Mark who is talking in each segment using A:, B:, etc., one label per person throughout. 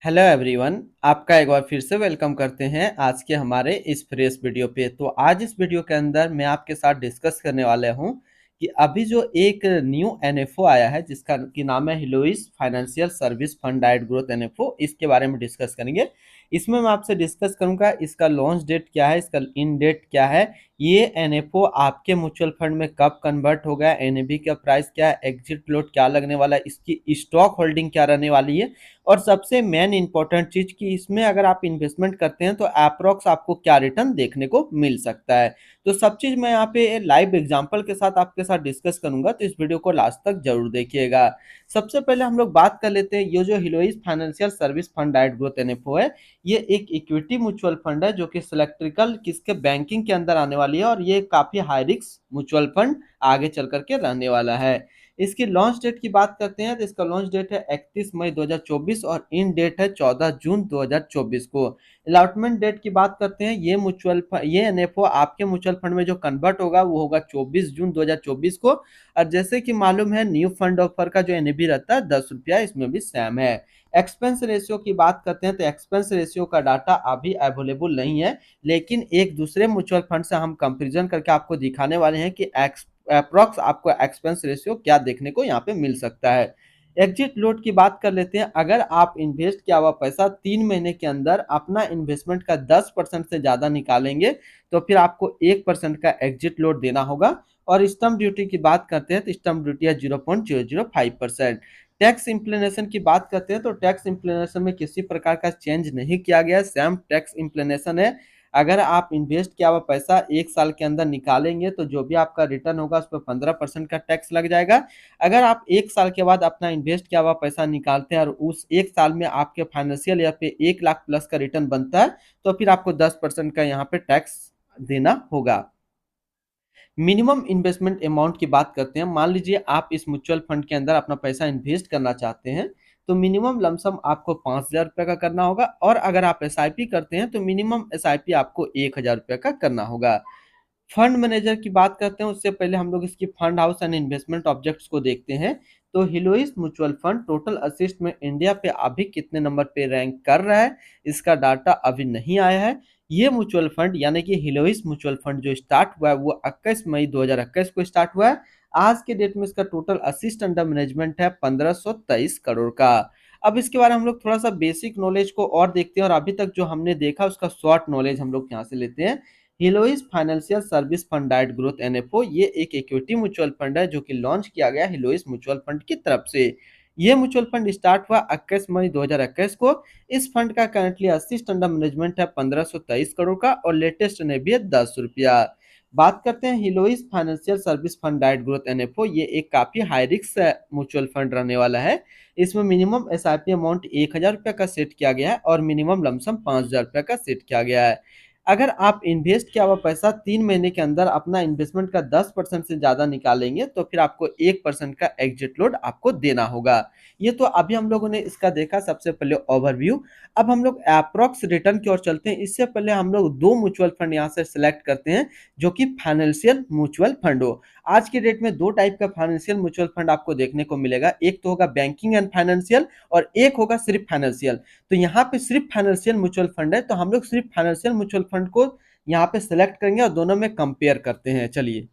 A: Hello everyone, आपका एक बार फिर से वेलकम करते हैं आज के हमारे इस फ्रेश वीडियो पे। तो आज इस वीडियो के अंदर मैं आपके साथ डिस्कस करने वाला हूं कि अभी जो एक न्यू एनएफओ आया है जिसका की नाम है हिलोइस फाइनेंशियल सर्विस फंड डाइट ग्रोथ एनएफओ, इसके बारे में डिस्कस करेंगे। इसमें मैं आपसे डिस्कस करूंगा इसका लॉन्च डेट क्या है, इसका इन डेट क्या है, ये एनएफओ आपके म्यूचुअल फंड में कब कन्वर्ट होगा, एनएबी का प्राइस क्या है, एग्जिट फ्लोट क्या लगने वाला है, इसकी स्टॉक होल्डिंग क्या रहने वाली है, और सबसे मेन इंपॉर्टेंट चीज कि इसमें अगर आप इन्वेस्टमेंट करते हैं तो अप्रोक्स आपको क्या रिटर्न देखने को मिल सकता है। तो सब चीज मैं यहाँ पे लाइव एग्जांपल के साथ आपके साथ डिस्कस करूंगा, तो इस वीडियो को लास्ट तक जरूर देखिएगा। सबसे पहले हम लोग बात कर लेते हैं, ये जो हिलोइस फाइनेंशियल सर्विस फंड डाइट ग्रोथ एनएफओ है, ये एक इक्विटी म्यूचुअल फंड है जो कि सिलेक्ट्रिकल किसके बैंकिंग के अंदर आने वाली है, और ये काफी हाई रिस्क म्यूचुअल फंड आगे चल करके रहने वाला है। इसकी लॉन्च डेट की बात करते हैं तो इसका लॉन्च डेट है 31 मई 2024 और इन डेट है 14 जून 2024 को। अलॉटमेंट डेट की बात करते हैं, ये एनएफओ आपके म्यूचुअल फंड में जो कन्वर्ट होगा वो होगा 24 जून 2024 को। और जैसे कि मालूम है न्यू फंड ऑफर का जो एनएबी रहता है 10 रुपया, इसमें भी सेम है। एक्सपेंस रेशियो की बात करते हैं तो एक्सपेंस रेशियो का डाटा अभी अवेलेबल नहीं है, लेकिन एक दूसरे म्यूचुअल फंड से हम कंपेरिजन करके आपको दिखाने वाले हैं कि अप्रॉक्स आपको एक्सपेंस रेशियो क्या देखने को यहाँ पे मिल सकता है। एग्जिट लोड की बात कर लेते हैं, अगर आप इन्वेस्ट किया हुआ पैसा 3 महीने के अंदर अपना इन्वेस्टमेंट का 10% से ज्यादा निकालेंगे तो फिर आपको 1% का एग्जिट लोड देना होगा। और स्टम्प ड्यूटी की बात करते हैं तो स्टम्प ड्यूटी है 0.005%। टैक्स इम्प्लेनेशन की बात करते हैं तो टैक्स इम्प्लेनेशन में किसी प्रकार का चेंज नहीं किया गया, सेम टैक्स इम्प्लेनेशन है। अगर आप इन्वेस्ट किया हुआ पैसा 1 साल के अंदर निकालेंगे तो जो भी आपका रिटर्न होगा उस पर 15% का टैक्स लग जाएगा। अगर आप 1 साल के बाद अपना इन्वेस्ट किया हुआ पैसा निकालते हैं और उस 1 साल में आपके फाइनेंशियल ईयर पे 1 लाख प्लस का रिटर्न बनता है तो फिर आपको 10% का यहाँ पे टैक्स देना होगा। मिनिमम इन्वेस्टमेंट अमाउंट की बात करते हैं, मान लीजिए आप इस म्यूचुअल फंड के अंदर अपना पैसा इन्वेस्ट करना चाहते हैं तो मिनिमम लमसम आपको 5,000 रुपये का करना होगा, और अगर आप एसआईपी करते हैं तो मिनिमम एसआईपी आपको 1,000 रुपये का करना होगा। फंड मैनेजर की बात करते हैं उससे पहले हम लोग इसकी fund house and investment objects को देखते हैं। तो हिलोइस म्यूचुअल फंड टोटल असिस्ट में इंडिया पे अभी कितने नंबर पे रैंक कर रहा है, इसका डाटा अभी नहीं आया है। ये म्यूचुअल फंड यानी कि हिलोइस म्यूचुअल फंड जो स्टार्ट हुआ है वो 21 मई 2021 को स्टार्ट हुआ है। आज के डेट में इसका टोटल असिस्ट अंडर मैनेजमेंट है 1523 करोड़ का। अब इसके बारे में हम लोग थोड़ा सा बेसिक नॉलेज को और देखते हैं, और अभी तक जो हमने देखा उसका शॉर्ट नॉलेज हम लोग यहाँ से लेते हैं। हिलोइस फाइनेंशियल सर्विस फंड डाइट ग्रोथ एनएफओ ये एक इक्विटी म्यूचुअल फंड है जो कि लॉन्च किया गया हिलोइस म्यूचुअल फंड की तरफ से। ये म्यूचुअल फंड स्टार्ट हुआ 21 मई 2021 को। इस फंड का करंटली असिस्ट अंडर मैनेजमेंट है 1523 करोड़ का, और लेटेस्ट एनएबी है 10 रुपया। बात करते हैं हिलोइस फाइनेंशियल सर्विस फंड डाइट ग्रोथ एनएफओ, ये एक काफी हाई रिस्क म्यूचुअल फंड रहने वाला है। इसमें मिनिमम एसआईपी अमाउंट 1,000 रुपये का सेट किया गया है और मिनिमम लमसम 5,000 रुपये का सेट किया गया है। अगर आप इन्वेस्ट किया हुआ पैसा 3 महीने के अंदर अपना इन्वेस्टमेंट का 10% से ज्यादा निकालेंगे तो फिर आपको 1% का एग्जिट लोड आपको देना होगा। ये तो अभी हम लोगों ने इसका देखा सबसे पहले ओवरव्यू। अब हम लोग अप्रॉक्स रिटर्न की ओर चलते हैं। इससे पहले हम लोग दो म्यूचुअल फंड यहाँ से सिलेक्ट करते हैं जो कि फाइनेंशियल म्यूचुअल फंड हो। आज के डेट में दो टाइप का फाइनेंशियल म्यूचुअल फंड आपको देखने को मिलेगा, एक तो होगा बैंकिंग एंड फाइनेंशियल और एक होगा सिर्फ फाइनेंशियल। तो यहाँ पे सिर्फ फाइनेंशियल म्यूचुअल फंड है, तो हम लोग सिर्फ फाइनेंशियल म्यूचुअल फंड को यहाँ पे सिलेक्ट करेंगे और दोनों में कंपेयर करते हैं। चलिए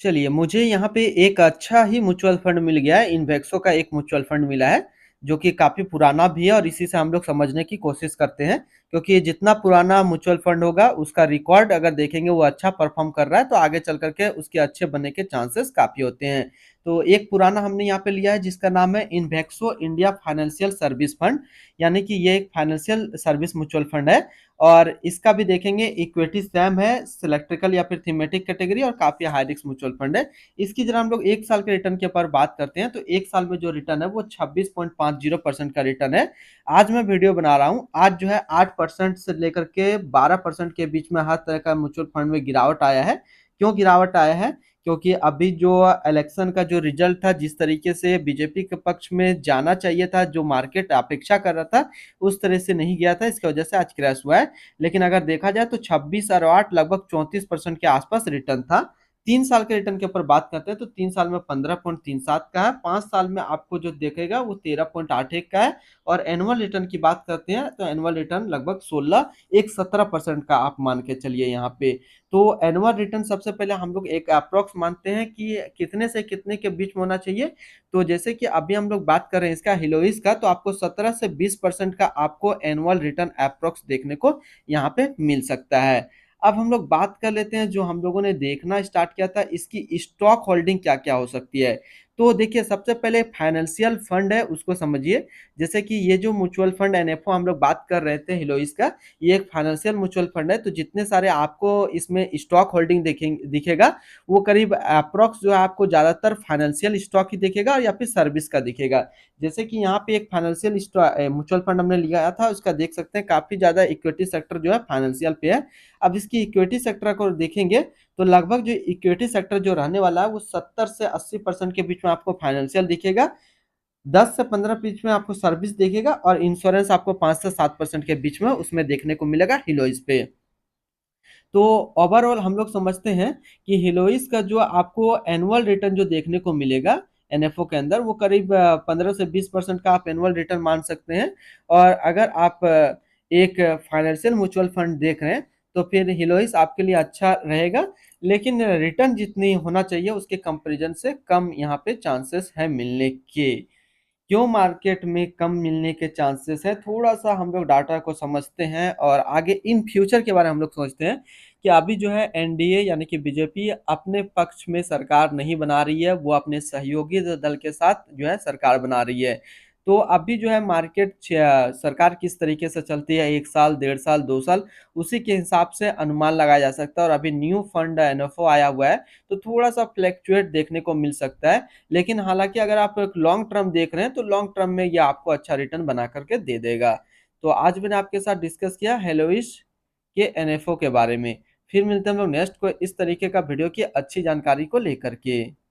A: चलिए मुझे यहाँ पे एक अच्छा ही म्यूचुअल फंड मिल गया है, इन्वेक्सो का एक म्यूचुअल फंड मिला है जो कि काफी पुराना भी है, और इसी से हम लोग समझने की कोशिश करते हैं। क्योंकि जितना पुराना म्यूचुअल फंड होगा उसका रिकॉर्ड अगर देखेंगे वो अच्छा परफॉर्म कर रहा है तो आगे चल करके उसके अच्छे बनने के चांसेस काफी होते हैं। तो एक पुराना हमने यहाँ पे लिया है जिसका नाम है इन्वेक्सो इंडिया फाइनेंशियल सर्विस फंड, यानी कि ये एक फाइनेंशियल सर्विस म्यूचुअल फंड है। और इसका भी देखेंगे इक्विटी सैम है, सिलेक्ट्रिकल या फिर थीमेटिक कैटेगरी, और काफी हाई रिस्क म्यूचुअल फंड है। इसकी जरा हम लोग 1 साल के रिटर्न के ऊपर बात करते हैं तो 1 साल में जो रिटर्न है वो 26.50% का रिटर्न है। आज मैं वीडियो बना रहा हूँ, आज जो है 8% से लेकर के 12% के बीच में हर तरह का म्यूचुअल फंड में गिरावट आया है। क्यों गिरावट आया है? क्योंकि अभी जो इलेक्शन का जो रिजल्ट था, जिस तरीके से बीजेपी के पक्ष में जाना चाहिए था, जो मार्केट अपेक्षा कर रहा था उस तरह से नहीं गया था, इसकी वजह से आज क्रैश हुआ है। लेकिन अगर देखा जाए तो 26 और 8 लगभग 34% के आसपास रिटर्न था। 3 साल के रिटर्न के ऊपर बात करते हैं तो 3 साल में 15.37 का है, 5 साल में आपको जो देखेगा वो 13.81 का है। और एनुअल रिटर्न की बात करते हैं तो एनुअल रिटर्न लगभग 17% का आप मान के चलिए यहाँ पे। तो एनुअल रिटर्न सबसे पहले हम लोग एक अप्रोक्स मानते हैं कि कितने से कितने के बीच में होना चाहिए। तो जैसे कि अभी हम लोग बात कर रहे हैं इसका हिलोइस का, तो आपको 17 से 20% का आपको एनुअल रिटर्न अप्रोक्स देखने को यहाँ पे मिल सकता है। अब हम लोग बात कर लेते हैं जो हम लोगों ने देखना स्टार्ट किया था इसकी स्टॉक होल्डिंग क्या क्या हो सकती है। तो देखिए सबसे पहले फाइनेंशियल फंड है उसको समझिए। जैसे कि ये जो म्यूचुअल फंड एनएफओ हम लोग बात कर रहे थे हिलोइस का, ये एक फाइनेंशियल म्यूचुअल फंड है। तो जितने सारे आपको इसमें स्टॉक होल्डिंग दिखेगा वो करीब अप्रोक्स जो है आपको ज्यादातर फाइनेंशियल स्टॉक ही दिखेगा या फिर सर्विस का दिखेगा। जैसे कि यहाँ पे एक फाइनेंशियल म्यूचुअल फंड हमने लिया था, उसका देख सकते हैं काफी ज्यादा इक्विटी सेक्टर जो है फाइनेंशियल पे है। अब इसकी इक्विटी सेक्टर को देखेंगे तो लगभग जो इक्विटी सेक्टर जो रहने वाला है वो 70 से 80% के बीच में आपको फाइनेंशियल दिखेगा, 10 से 15 बीच में आपको सर्विस दिखेगा और इंश्योरेंस आपको 5 से 7% के बीच में उसमें देखने को मिलेगा हिलोइस पे। तो ओवरऑल हम लोग समझते हैं कि हिलोइस का जो आपको एनुअल रिटर्न जो देखने को मिलेगा एनएफओ के अंदर वो करीब 15 से 20% का आप एनुअल रिटर्न मान सकते हैं। और अगर आप एक फाइनेंशियल म्यूचुअल फंड देख रहे हैं तो फिर हिलोइस आपके लिए अच्छा रहेगा, लेकिन रिटर्न जितनी होना चाहिए उसके कंपैरिजन से कम यहाँ पे चांसेस है मिलने के। क्यों मार्केट में कम मिलने के चांसेस है, थोड़ा सा हम लोग डाटा को समझते हैं और आगे इन फ्यूचर के बारे में हम लोग सोचते हैं कि अभी जो है एनडीए यानी कि बीजेपी अपने पक्ष में सरकार नहीं बना रही है, वो अपने सहयोगी दल के साथ जो है सरकार बना रही है। तो अभी जो है मार्केट सरकार किस तरीके से चलती है, 1 साल 1.5 साल 2 साल, उसी के हिसाब से अनुमान लगाया जा सकता है। और अभी न्यू फंड एनएफओ आया हुआ है तो थोड़ा सा फ्लैक्चुएट देखने को मिल सकता है। लेकिन हालांकि अगर आप एक लॉन्ग टर्म देख रहे हैं तो लॉन्ग टर्म में ये आपको अच्छा रिटर्न बना करके दे देगा। तो आज मैंने आपके साथ डिस्कस किया हेलोइश के एनएफओ के बारे में। फिर मिलते हैं हम लोग नेक्स्ट को इस तरीके का वीडियो की अच्छी जानकारी को लेकर के।